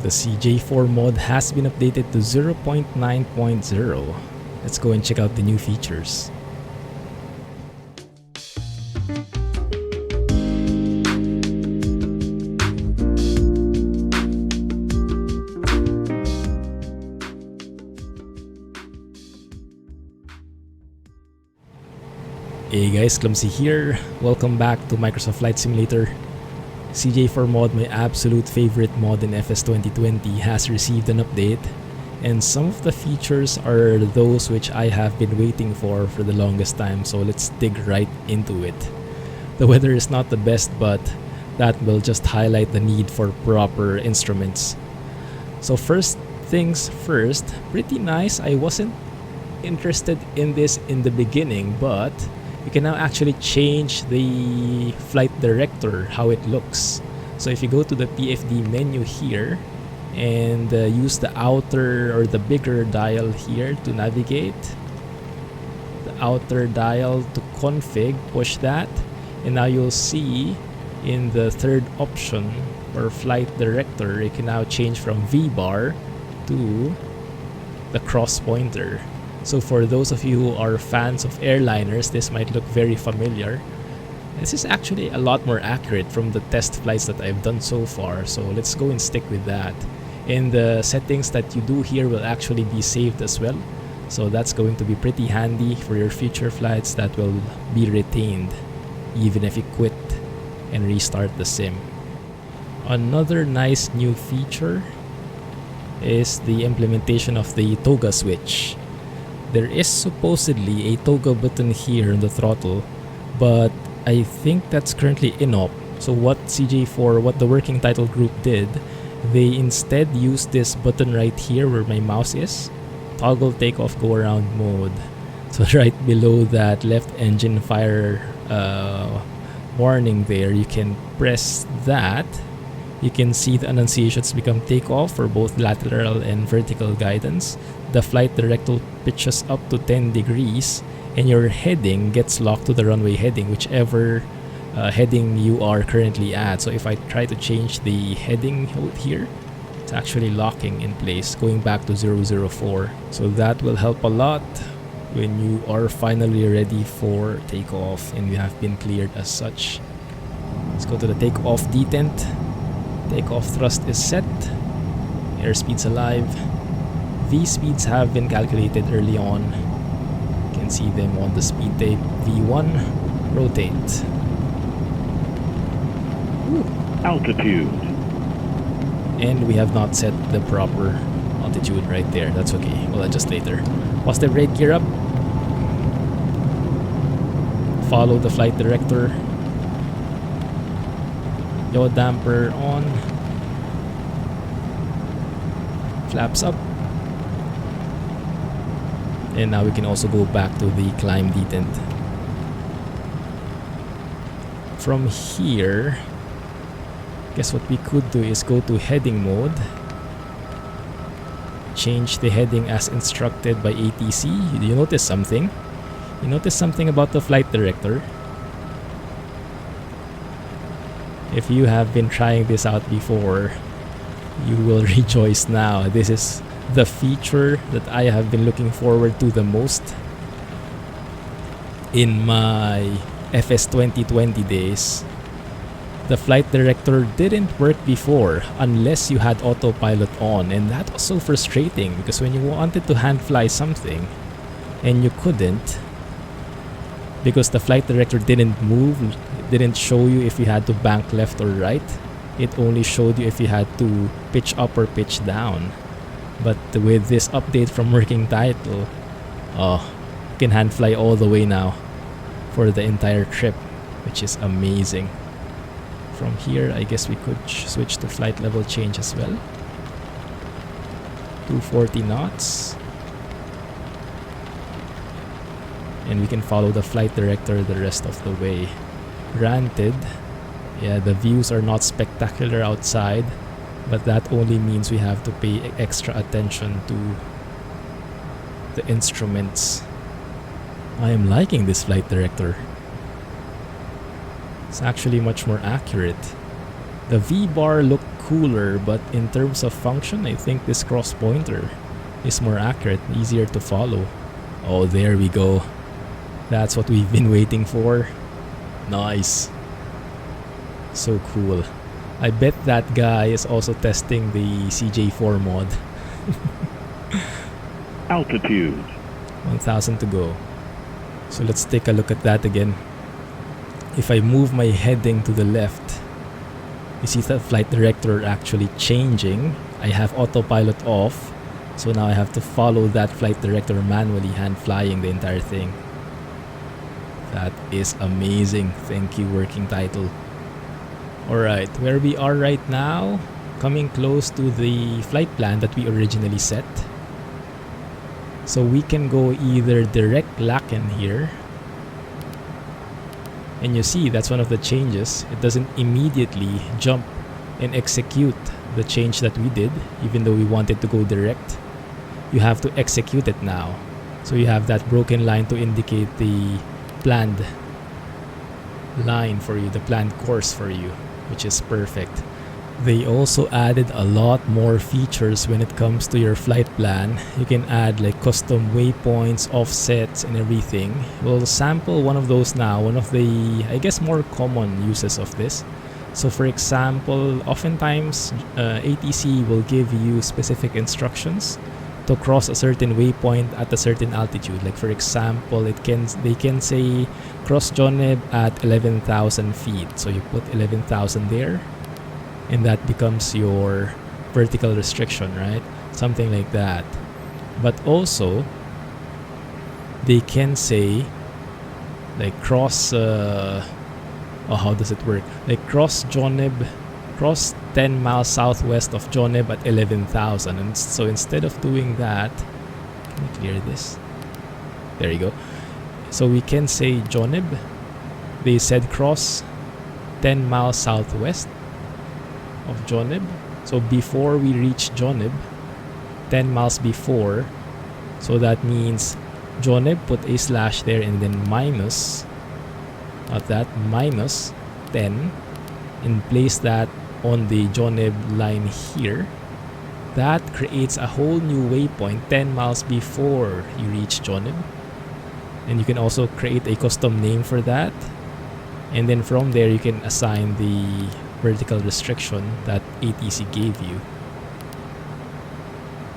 The CJ4 mod has been updated to 0.9.0. Let's go and check out the new features. Hey guys, Clumsy here. Welcome back to Microsoft Flight Simulator. CJ4 Mod, my absolute favorite mod in FS 2020, has received an update, and some of the features are those which I have been waiting for the longest time, so let's dig right into it. The weather is not the best, but that will just highlight the need for proper instruments. So first things first, pretty nice. I wasn't interested in this in the beginning, but you can now actually change the flight director, how it looks. So if you go to the PFD menu here and use the outer or the bigger dial here to navigate, the outer dial to config, push that, and now you'll see in the third option for flight director, you can now change from V-bar to the cross pointer. So for those of you who are fans of airliners, this might look very familiar. This is actually a lot more accurate from the test flights that I've done so far, so let's go and stick with that. And the settings that you do here will actually be saved as well, so that's going to be pretty handy for your future flights. That will be retained even if you quit and restart the sim. Another nice new feature is the implementation of the TOGA switch. There is supposedly a TOGA button here on the throttle, but I think that's currently inop. So what the working title group did, they instead used this button right here where my mouse is, toggle takeoff go around mode. So right below that left engine fire warning there, you can press that. You can see the annunciations become takeoff for both lateral and vertical guidance. The flight director pitches up to 10 degrees and your heading gets locked to the runway heading, whichever heading you are currently at. So if I try to change the heading here, it's actually locking in place, going back to 004. So that will help a lot when you are finally ready for takeoff and you have been cleared as such. Let's go to the takeoff detent. Takeoff thrust is set, airspeed's alive, V-speeds have been calculated early on, you can see them on the speed tape. V1, rotate. Altitude. And we have not set the proper altitude right there, that's okay, we'll adjust later. Positive rate, gear up. Follow the flight director. Yaw damper on, flaps up, and now we can also go back to the climb detent. From here, guess what we could do is go to heading mode, change the heading as instructed by ATC. You notice something? You notice something about the flight director? If you have been trying this out before, you will rejoice now. This is the feature that I have been looking forward to the most in my FS 2020 days. The flight director didn't work before unless you had autopilot on, and that was so frustrating because when you wanted to hand fly something and you couldn't, because the flight director didn't move, didn't show you if you had to bank left or right. It only showed you if you had to pitch up or pitch down. But with this update from working title, you can hand fly all the way now for the entire trip, which is amazing. From here, I guess we could switch to flight level change as well. 240 knots. And we can follow the flight director the rest of the way. Granted, yeah, the views are not spectacular outside, but that only means we have to pay extra attention to the instruments. I am liking this flight director. It's actually much more accurate. The V-bar looked cooler, but in terms of function, I think this cross pointer is more accurate, easier to follow. Oh, there we go. That's what we've been waiting for. Nice. So cool. I bet that guy is also testing the CJ4 mod. Altitude. 1000 to go. So let's take a look at that again. If I move my heading to the left, you see the flight director actually changing. I have autopilot off, so now I have to follow that flight director manually, hand flying the entire thing. That is amazing. Thank you, working title. Alright, where we are right now, coming close to the flight plan that we originally set. So we can go either direct Laken here. And you see, that's one of the changes. It doesn't immediately jump and execute the change that we did, even though we wanted to go direct. You have to execute it now. So you have that broken line to indicate the planned line for you, the planned course for you, which is perfect. They also added a lot more features when it comes to your flight plan. You can add like custom waypoints, offsets, and everything. We'll sample one of those now, one of the, I guess, more common uses of this. So for example, oftentimes ATC will give you specific instructions to cross a certain waypoint at a certain altitude. Like for example, they can say cross Joneb at 11,000 feet. So you put 11,000 there, and that becomes your vertical restriction, right? Something like that. But also, they can say, like cross, how does it work? Like cross Joneb, cross 10 miles southwest of Joneb at 11,000. And so instead of doing that, can we clear this? There you go. So we can say Joneb, they said cross 10 miles southwest of Joneb. So before we reach Joneb, 10 miles before, so that means Joneb, put a slash there and then minus, not that, minus 10, and place that on the Joneb line here. That creates a whole new waypoint 10 miles before you reach Joneb. And you can also create a custom name for that, and then from there you can assign the vertical restriction that ATC gave you.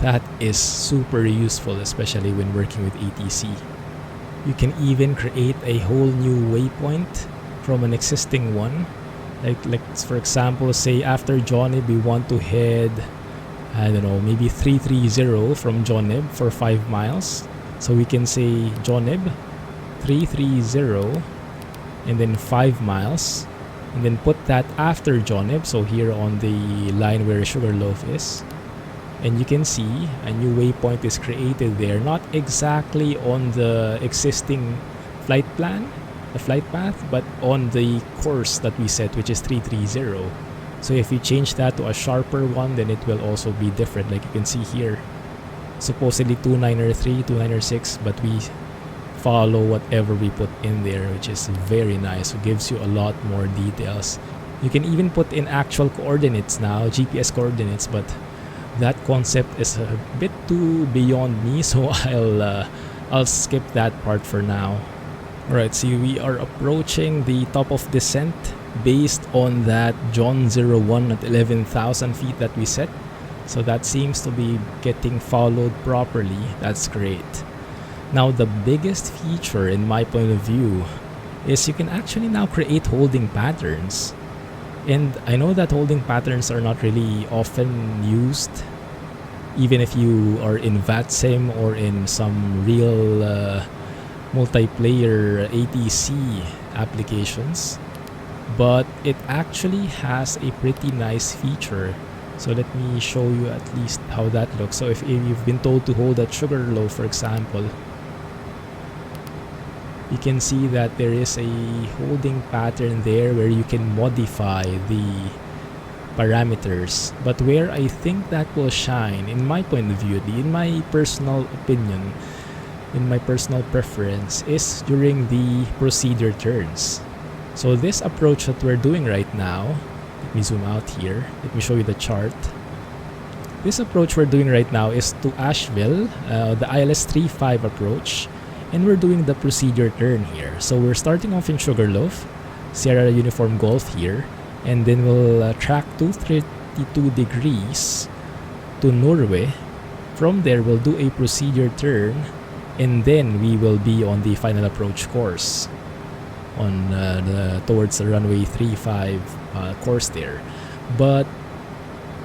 That is super useful, especially when working with ATC. You can even create a whole new waypoint from an existing one. Like for example, say after Joneb we want to head, I don't know, maybe 330 from Joneb for 5 miles. So we can say Joneb 330 and then 5 miles. And then put that after Joneb, so here on the line where Sugarloaf is. And you can see a new waypoint is created there, not exactly on the existing flight plan, the flight path, but on the course that we set, which is 330. So if you change that to a sharper one, then it will also be different. Like you can see here, supposedly 2903, 2906, but we follow whatever we put in there, which is very nice. It gives you a lot more details. You can even put in actual coordinates now, GPS coordinates, but that concept is a bit too beyond me, so I'll skip that part for now. Alright, so we are approaching the top of descent based on that John 01 at 11,000 feet that we set. So that seems to be getting followed properly. That's great. Now the biggest feature in my point of view is you can actually now create holding patterns. And I know that holding patterns are not really often used, even if you are in VATSIM or in some real multiplayer ATC applications. But it actually has a pretty nice feature. So let me show you at least how that looks. So if you've been told to hold at Sugarloaf, for example, you can see that there is a holding pattern there where you can modify the parameters. But where I think that will shine, in my point of view, in my personal opinion, in my personal preference, is during the procedure turns. So this approach that we're doing right now, Let me zoom out here. Let me show you the chart. This approach we're doing right now is to Asheville, the ILS 3.5 approach, and we're doing the procedure turn here. So we're starting off in Sugarloaf, Sierra Uniform Golf here, and then we'll track 232 degrees to Norway. From there, we'll do a procedure turn, and then we will be on the final approach course on towards the runway 35 course there. But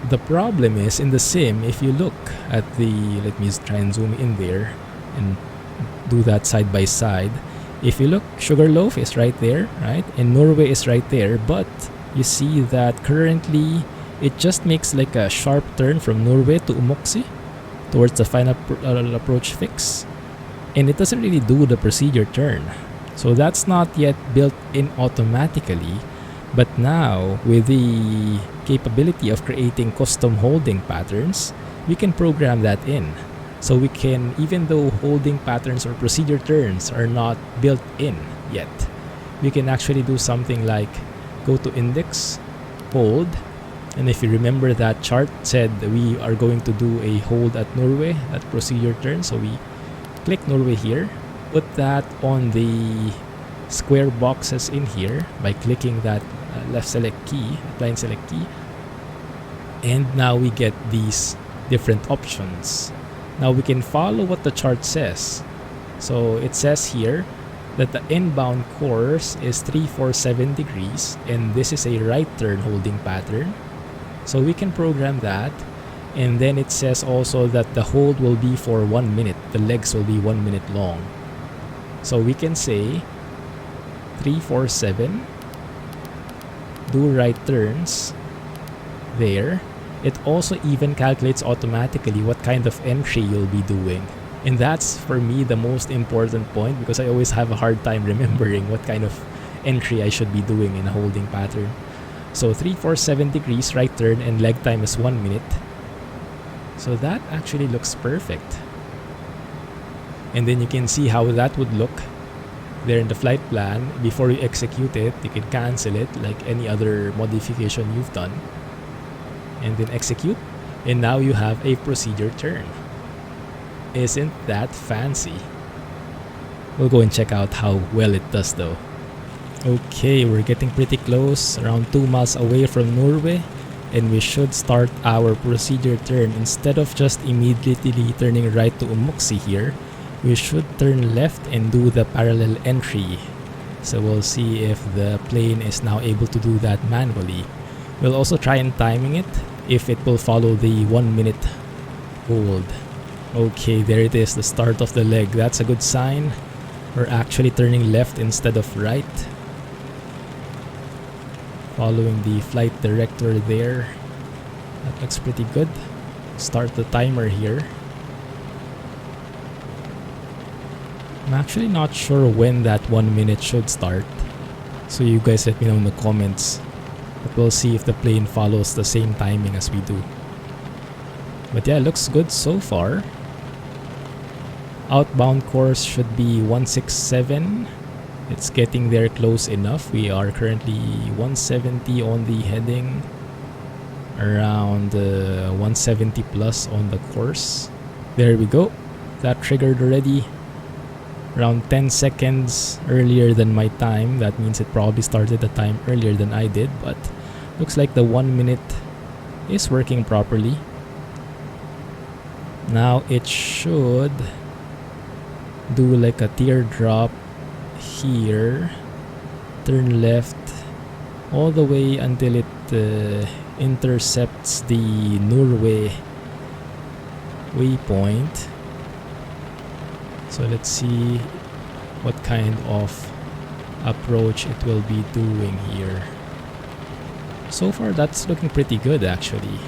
the problem is in the sim, if you look at the, let me try and zoom in there and do that side by side. If you look, Sugarloaf is right there, right? And Norway is right there, but you see that currently it just makes like a sharp turn from Norway to Umoksi towards the final approach fix, and it doesn't really do the procedure turn. So that's not yet built in automatically, but now with the capability of creating custom holding patterns, we can program that in. So we can, even though holding patterns or procedure turns are not built in yet, we can actually do something like go to index, hold, and if you remember that chart said that we are going to do a hold at Norway, at procedure turn. So we click Norway here, put that on the square boxes in here by clicking that left select key, line select key, and now we get these different options. Now we can follow what the chart says. So it says here that the inbound course is 347 degrees, and this is a right turn holding pattern. So we can program that, and then it says also that the hold will be for 1 minute. The legs will be 1 minute long. So we can say 347, do right turns there. It also even calculates automatically what kind of entry you'll be doing. And that's for me the most important point, because I always have a hard time remembering what kind of entry I should be doing in a holding pattern. So 347 degrees right turn, and leg time is 1 minute. So that actually looks perfect. And then you can see how that would look there in the flight plan. Before you execute it, you can cancel it like any other modification you've done, and then execute, and now you have a procedure turn. Isn't that fancy? We'll go and check out how well it does though. Okay, we're getting pretty close, around 2 miles away from Norway, and we should start our procedure turn. Instead of just immediately turning right to Umoksi here, we should turn left and do the parallel entry. So we'll see if the plane is now able to do that manually. We'll also try and timing it, if it will follow the 1 minute hold. Okay, there it is, the start of the leg. That's a good sign. We're actually turning left instead of right, following the flight director there. That looks pretty good. Start the timer here. I'm actually not sure when that 1 minute should start, so you guys let me know in the comments. But we'll see if the plane follows the same timing as we do. But yeah, it looks good so far. Outbound course should be 167. It's getting there close enough. We are currently 170 on the heading, around 170 plus on the course. There we go. That triggered already. Around 10 seconds earlier than my time. That means it probably started the time earlier than I did, but looks like the 1 minute is working properly. Now it should do like a teardrop here, turn left all the way until it intercepts the Norway waypoint. So let's see what kind of approach it will be doing here. So far that's looking pretty good actually.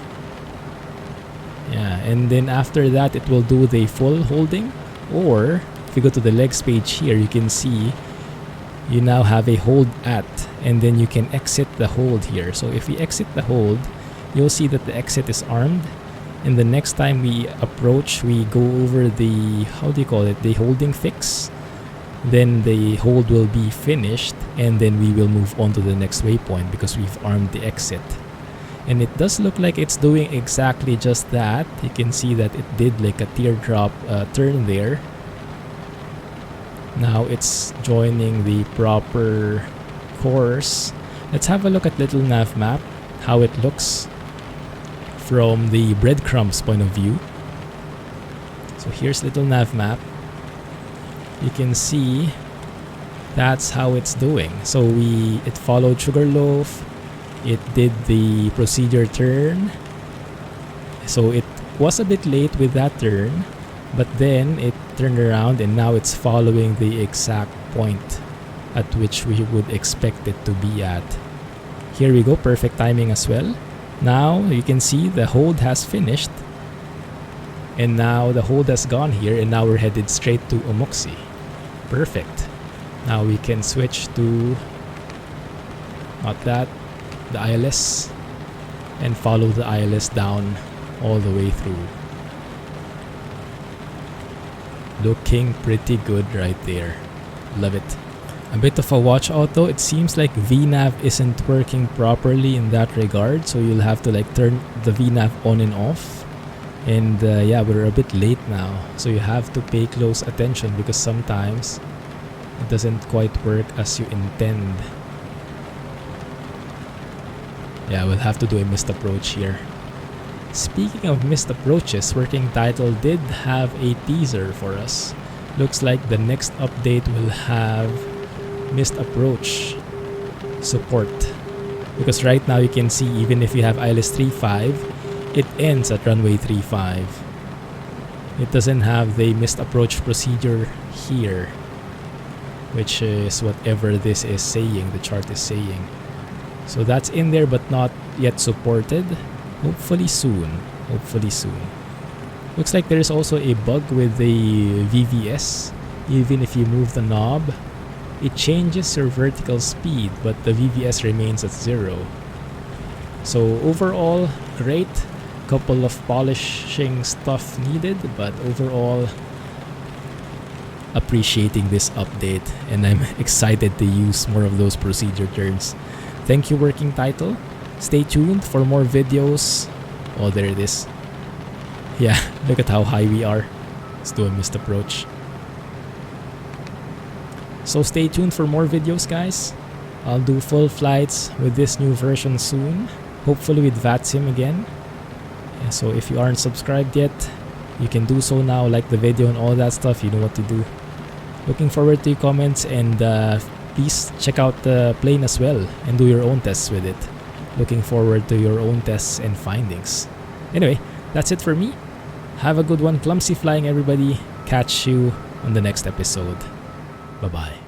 Yeah, and then after that it will do the full holding, or if you go to the legs page here, you can see you now have a hold at, and then you can exit the hold here. So if we exit the hold, you'll see that the exit is armed, and the next time we approach, we go over the, how do you call it, the holding fix. Then the hold will be finished, and then we will move on to the next waypoint because we've armed the exit. And it does look like it's doing exactly just that. You can see that it did like a teardrop turn there. Now it's joining the proper course. Let's have a look at little nav map, how it looks from the breadcrumbs point of view. So here's little nav map. You can see that's how it's doing. So it followed Sugarloaf. It did the procedure turn. So it was a bit late with that turn, but then it turned around and now it's following the exact point at which we would expect it to be at. Here we go, perfect timing as well. Now you can see the hold has finished, and now the hold has gone here, and now we're headed straight to Umuxi. Perfect. Now we can switch to the ILS, and follow the ILS down all the way through. Looking pretty good right there. Love it. A bit of a watch out though. It seems like VNAV isn't working properly in that regard, so you'll have to like turn the VNAV on and off. And yeah, we're a bit late now, so you have to pay close attention because sometimes it doesn't quite work as you intend. Yeah, we'll have to do a missed approach here. Speaking of missed approaches, Working Title did have a teaser for us. Looks like the next update will have missed approach support. Because right now you can see even if you have ILS 3.5, it ends at runway 3.5. It doesn't have the missed approach procedure here, which is whatever this is saying, the chart is saying. So that's in there but not yet supported. Hopefully soon. Hopefully soon. Looks like there is also a bug with the VVS. Even if you move the knob, it changes your vertical speed, but the VVS remains at 0. So overall, great. Couple of polishing stuff needed, but overall, appreciating this update, and I'm excited to use more of those procedure turns. Thank you, Working Title. Stay tuned for more videos. Oh, there it is. Yeah, look at how high we are. Let's do a missed approach. So stay tuned for more videos, guys. I'll do full flights with this new version soon. Hopefully with VATSIM again. Yeah, so if you aren't subscribed yet, you can do so now. Like the video and all that stuff. You know what to do. Looking forward to your comments, and please check out the plane as well and do your own tests with it. Looking forward to your own tests and findings. Anyway, that's it for me. Have a good one. Clumsy flying, everybody. Catch you on the next episode. Bye-bye.